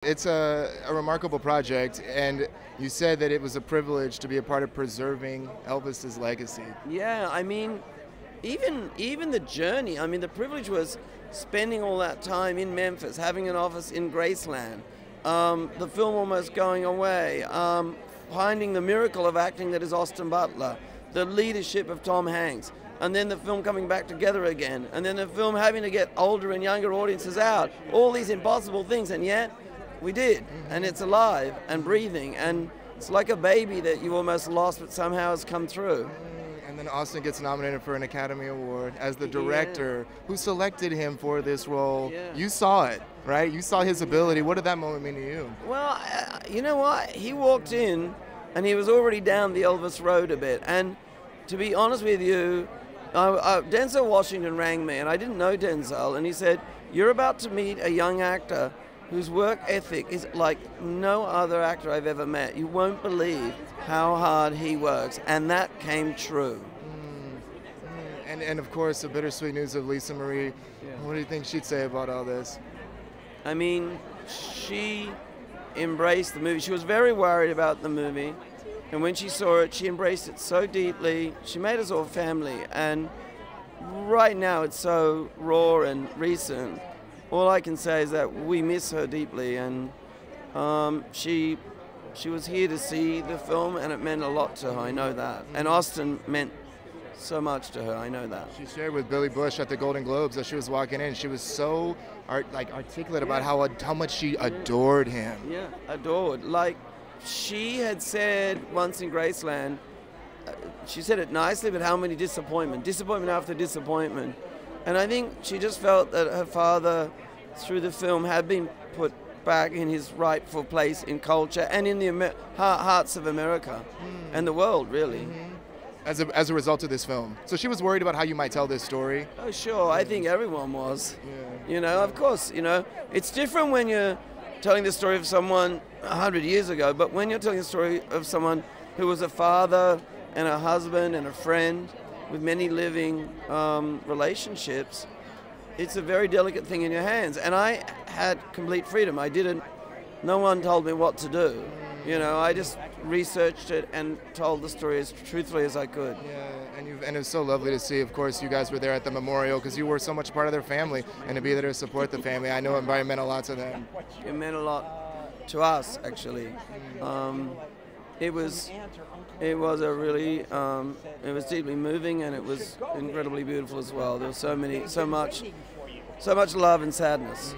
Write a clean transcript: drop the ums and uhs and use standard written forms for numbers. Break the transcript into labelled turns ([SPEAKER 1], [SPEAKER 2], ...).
[SPEAKER 1] It's a remarkable project, and you said that it was a privilege to be a part of preserving Elvis's legacy.
[SPEAKER 2] Yeah, I mean, even the journey, I mean, the privilege was spending all that time in Memphis, having an office in Graceland, the film almost going away, finding the miracle of acting that is Austin Butler, the leadership of Tom Hanks, and then the film coming back together again, and then the film having to get older and younger audiences out, all these impossible things, and yet we did, and it's alive and breathing, and it's like a baby that you almost lost but somehow has come through.
[SPEAKER 1] And then Austin gets nominated for an Academy Award as the director who selected him for this role.
[SPEAKER 2] Yeah.
[SPEAKER 1] You saw it, right? You saw his ability. What did that moment mean to you?
[SPEAKER 2] Well, you know what? He walked in and he was already down the Elvis road a bit, and to be honest with you, Denzel Washington rang me, and I didn't know Denzel, and he said, "You're about to meet a young actor whose work ethic is like no other actor I've ever met. You won't believe how hard he works." And that came true.
[SPEAKER 1] And of course, the bittersweet news of Lisa Marie.
[SPEAKER 2] Yeah.
[SPEAKER 1] What do you think she'd say about all this?
[SPEAKER 2] I mean, she embraced the movie. She was very worried about the movie. And when she saw it, she embraced it so deeply. She made us all family. And right now, it's so raw and recent. All I can say is that we miss her deeply, and she was here to see the film, and it meant a lot to her. I know that. And Austin meant so much to her. I know that.
[SPEAKER 1] She shared with Billy Bush at the Golden Globes as she was walking in. She was so articulate about how much she adored him.
[SPEAKER 2] Yeah, adored. Like she had said once in Graceland. She said it nicely, but how many disappointment after disappointment. And I think she just felt that her father, through the film, had been put back in his rightful place in culture and in the hearts of America and the world, really.
[SPEAKER 1] As a result of this film. So she was worried about how you might tell this story?
[SPEAKER 2] Oh, sure. I think everyone was.
[SPEAKER 1] Yeah.
[SPEAKER 2] You know, of course, you know. It's different when you're telling the story of someone 100 years ago, but when you're telling the story of someone who was a father and a husband and a friend with many living relationships, it's a very delicate thing in your hands. And I had complete freedom. No one told me what to do. You know, I just researched it and told the story as truthfully as I could.
[SPEAKER 1] Yeah, and it was so lovely to see. Of course, you guys were there at the memorial because you were so much part of their family, and to be there to support the family, I know it probably meant a lot to them.
[SPEAKER 2] It meant a lot to us, actually. It was a really, it was deeply moving, and it was incredibly beautiful as well. There was so much love and sadness.